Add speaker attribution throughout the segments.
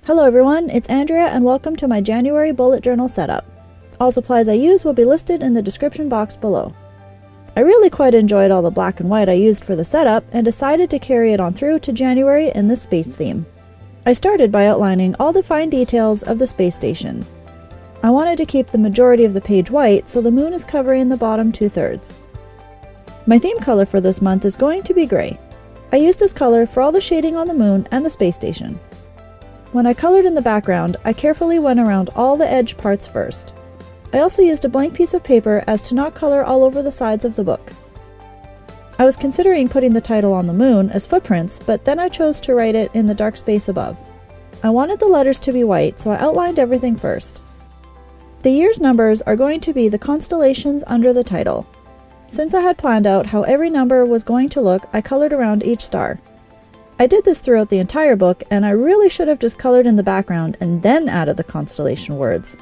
Speaker 1: Hello everyone, it's Andrea and welcome to my January bullet journal setup. All supplies I use will be listed in the description box below. I really quite enjoyed all the black and white I used for the setup and decided to carry it on through to January in the space theme. I started by outlining all the fine details of the space station. I wanted to keep the majority of the page white so the moon is covering the bottom 2/3. My theme color for this month is going to be gray. I used this color for all the shading on the moon and the space station. When I colored in the background, I carefully went around all the edge parts first. I also used a blank piece of paper as to not color all over the sides of the book. I was considering putting the title on the moon as footprints, but then I chose to write it in the dark space above. I wanted the letters to be white, so I outlined everything first. The year's numbers are going to be the constellations under the title. Since I had planned out how every number was going to look, I colored around each star. I did this throughout the entire book, and I really should have just colored in the background and then added the constellation words.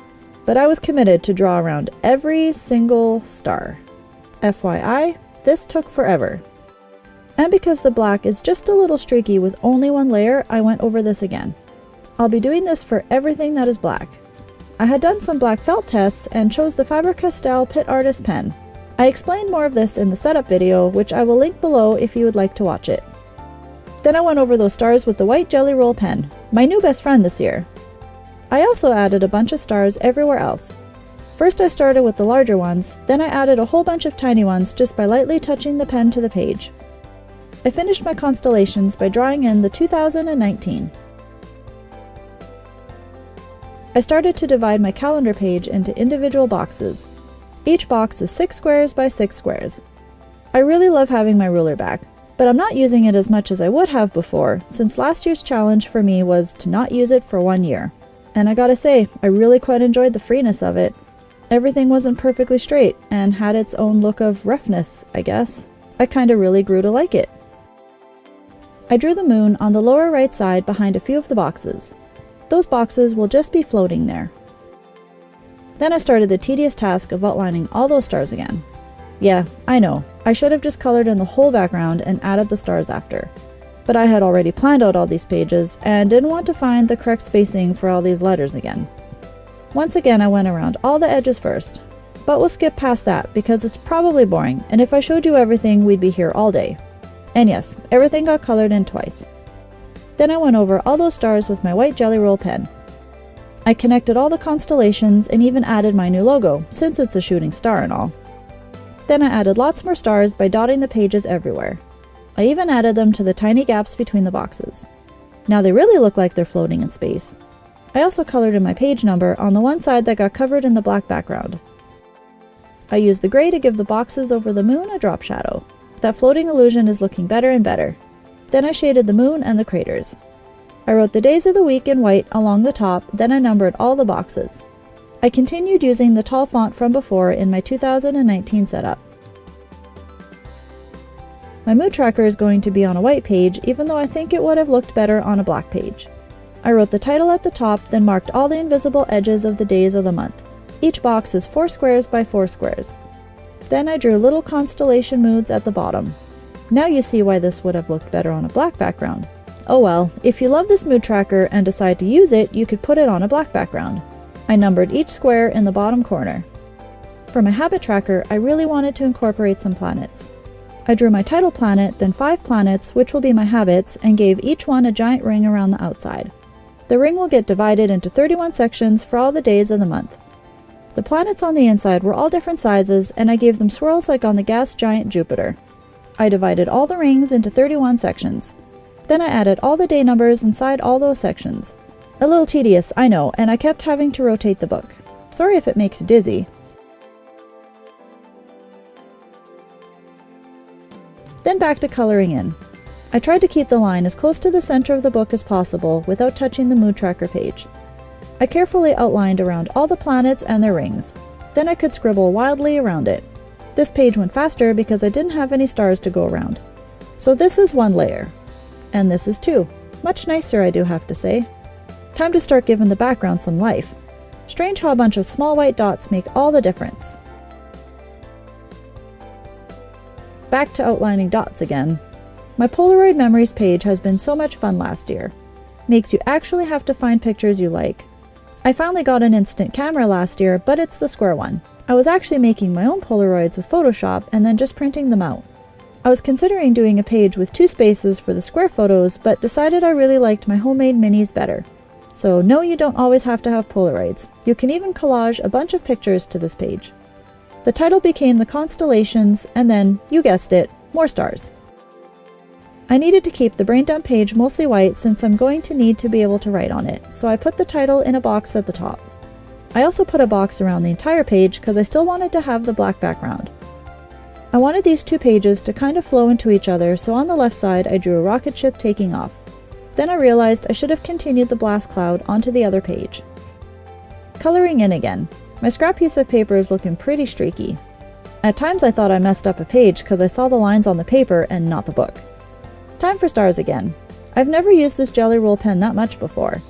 Speaker 1: But I was committed to draw around every single star. FYI, this took forever. And because the black is just a little streaky with only one layer, I went over this again. I'll be doing this for everything that is black. I had done some black felt tests and chose the Faber-Castel PITT Artist pen. I explained more of this in the setup video, which I will link below if you would like to watch it. Then I went over those stars with the white Jelly Roll pen, my new best friend this year. I also added a bunch of stars everywhere else. First I started with the larger ones, then I added a whole bunch of tiny ones just by lightly touching the pen to the page. I finished my constellations by drawing in the 2019. I started to divide my calendar page into individual boxes. Each box is 6 squares by 6 squares. I really love having my ruler back, but I'm not using it as much as I would have before, since last year's challenge for me was to not use it for 1 year. And I gotta say, I really quite enjoyed the freeness of it. Everything wasn't perfectly straight, and had its own look of roughness, I guess. I kinda really grew to like it. I drew the moon on the lower right side behind a few of the boxes. Those boxes will just be floating there. Then I started the tedious task of outlining all those stars again. Yeah, I know, I should have just colored in the whole background and added the stars after. But I had already planned out all these pages and didn't want to find the correct spacing for all these letters again. Once again I went around all the edges first, but we'll skip past that because it's probably boring, and if I showed you everything we'd be here all day. And yes, everything got colored in twice. Then I went over all those stars with my white Jelly Roll pen. I connected all the constellations and even added my new logo, since it's a shooting star and all. Then I added lots more stars by dotting the pages everywhere. I even added them to the tiny gaps between the boxes. Now they really look like they're floating in space. I also colored in my page number on the one side that got covered in the black background. I used the gray to give the boxes over the moon a drop shadow. That floating illusion is looking better and better. Then I shaded the moon and the craters. I wrote the days of the week in white along the top, then I numbered all the boxes. I continued using the tall font from before in my 2019 setup. My mood tracker is going to be on a white page, even though I think it would have looked better on a black page. I wrote the title at the top, then marked all the invisible edges of the days of the month. Each box is 4 squares by 4 squares. Then I drew little constellation moods at the bottom. Now you see why this would have looked better on a black background. Oh well, if you love this mood tracker and decide to use it, you could put it on a black background. I numbered each square in the bottom corner. For my habit tracker, I really wanted to incorporate some planets. I drew my title planet, then 5 planets, which will be my habits, and gave each one a giant ring around the outside. The ring will get divided into 31 sections for all the days of the month. The planets on the inside were all different sizes, and I gave them swirls like on the gas giant Jupiter. I divided all the rings into 31 sections. Then I added all the day numbers inside all those sections. A little tedious, I know, and I kept having to rotate the book. Sorry if it makes you dizzy. Then back to coloring in. I tried to keep the line as close to the center of the book as possible without touching the mood tracker page. I carefully outlined around all the planets and their rings. Then I could scribble wildly around it. This page went faster because I didn't have any stars to go around. So this is 1 layer. And this is 2. Much nicer, I do have to say. Time to start giving the background some life. Strange how a bunch of small white dots make all the difference. Back to outlining dots again. My Polaroid Memories page has been so much fun last year. makes you actually have to find pictures you like. I finally got an instant camera last year, but it's the square one. I was actually making my own Polaroids with Photoshop and then just printing them out. I was considering doing a page with 2 spaces for the square photos, but decided I really liked my homemade minis better. So no, you don't always have to have Polaroids. You can even collage a bunch of pictures to this page. The title became The Constellations, and then, you guessed it, more stars. I needed to keep the brain dump page mostly white since I'm going to need to be able to write on it, so I put the title in a box at the top. I also put a box around the entire page because I still wanted to have the black background. I wanted these 2 pages to kind of flow into each other, so on the left side I drew a rocket ship taking off. Then I realized I should have continued the blast cloud onto the other page. Coloring in again. My scrap piece of paper is looking pretty streaky. At times I thought I messed up a page because I saw the lines on the paper and not the book. Time for stars again. I've never used this Jelly Roll pen that much before.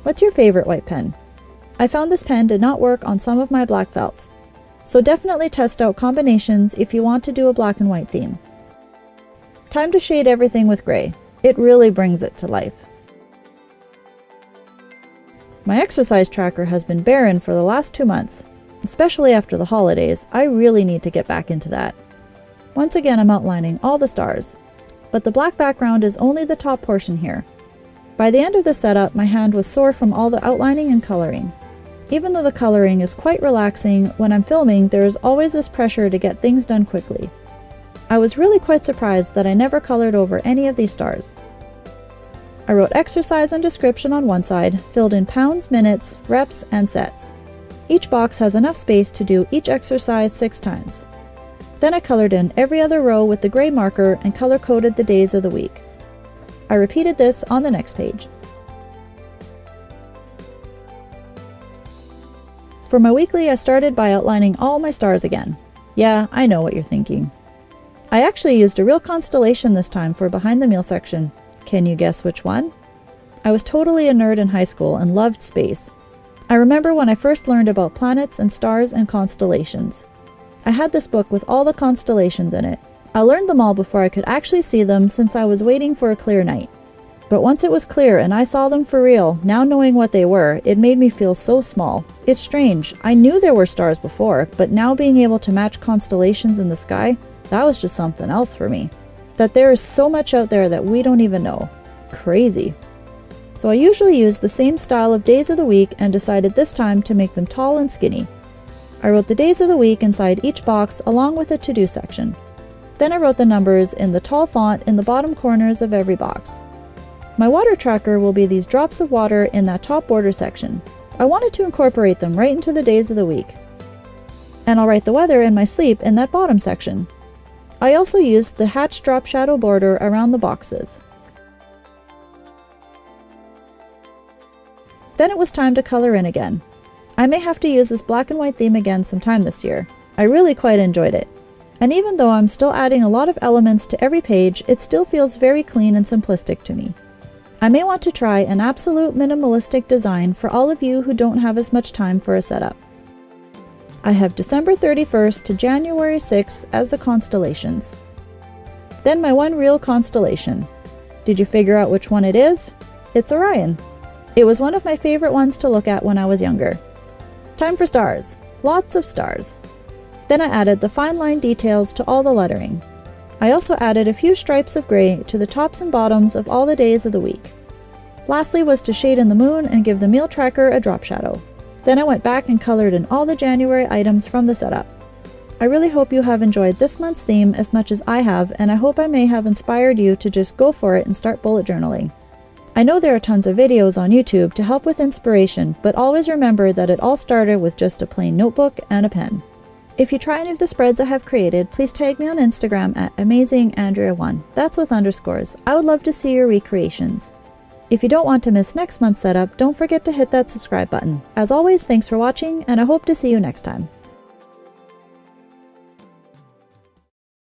Speaker 1: What's your favorite white pen? I found this pen did not work on some of my black felts, so definitely test out combinations if you want to do a black and white theme. Time to shade everything with gray. It really brings it to life. My exercise tracker has been barren for the last 2 months. Especially after the holidays, I really need to get back into that. Once again, I'm outlining all the stars, but the black background is only the top portion here. By the end of the setup, my hand was sore from all the outlining and coloring. Even though the coloring is quite relaxing, when I'm filming, there is always this pressure to get things done quickly. I was really quite surprised that I never colored over any of these stars. I wrote exercise and description on one side, filled in pounds, minutes, reps, and sets. Each box has enough space to do each exercise 6 times. Then I colored in every other row with the gray marker and color-coded the days of the week. I repeated this on the next page. For my weekly, I started by outlining all my stars again. Yeah, I know what you're thinking. I actually used a real constellation this time for behind the meal section. Can you guess which one? I was totally a nerd in high school and loved space. I remember when I first learned about planets and stars and constellations. I had this book with all the constellations in it. I learned them all before I could actually see them since I was waiting for a clear night. But once it was clear and I saw them for real, now knowing what they were, it made me feel so small. It's strange, I knew there were stars before, but now being able to match constellations in the sky, that was just something else for me. That there is so much out there that we don't even know. Crazy. So I usually use the same style of days of the week and decided this time to make them tall and skinny. I wrote the days of the week inside each box along with a to-do section. Then I wrote the numbers in the tall font in the bottom corners of every box. My water tracker will be these drops of water in that top border section. I wanted to incorporate them right into the days of the week. And I'll write the weather and my sleep in that bottom section. I also used the hatch drop shadow border around the boxes. Then it was time to color in again. I may have to use this black and white theme again sometime this year. I really quite enjoyed it. And even though I'm still adding a lot of elements to every page, it still feels very clean and simplistic to me. I may want to try an absolute minimalistic design for all of you who don't have as much time for a setup. I have December 31st to January 6th as the constellations. Then my one real constellation. Did you figure out which one it is? It's Orion. It was one of my favorite ones to look at when I was younger. Time for stars. Lots of stars. Then I added the fine line details to all the lettering. I also added a few stripes of gray to the tops and bottoms of all the days of the week. Lastly was to shade in the moon and give the meal tracker a drop shadow. Then I went back and colored in all the January items from the setup. I really hope you have enjoyed this month's theme as much as I have, and I hope I may have inspired you to just go for it and start bullet journaling. I know there are tons of videos on YouTube to help with inspiration, but always remember that it all started with just a plain notebook and a pen. If you try any of the spreads I have created, please tag me on Instagram at Amazing-Andrea1. That's with underscores. I would love to see your recreations. If you don't want to miss next month's setup, don't forget to hit that subscribe button. As always, thanks for watching, and I hope to see you next time.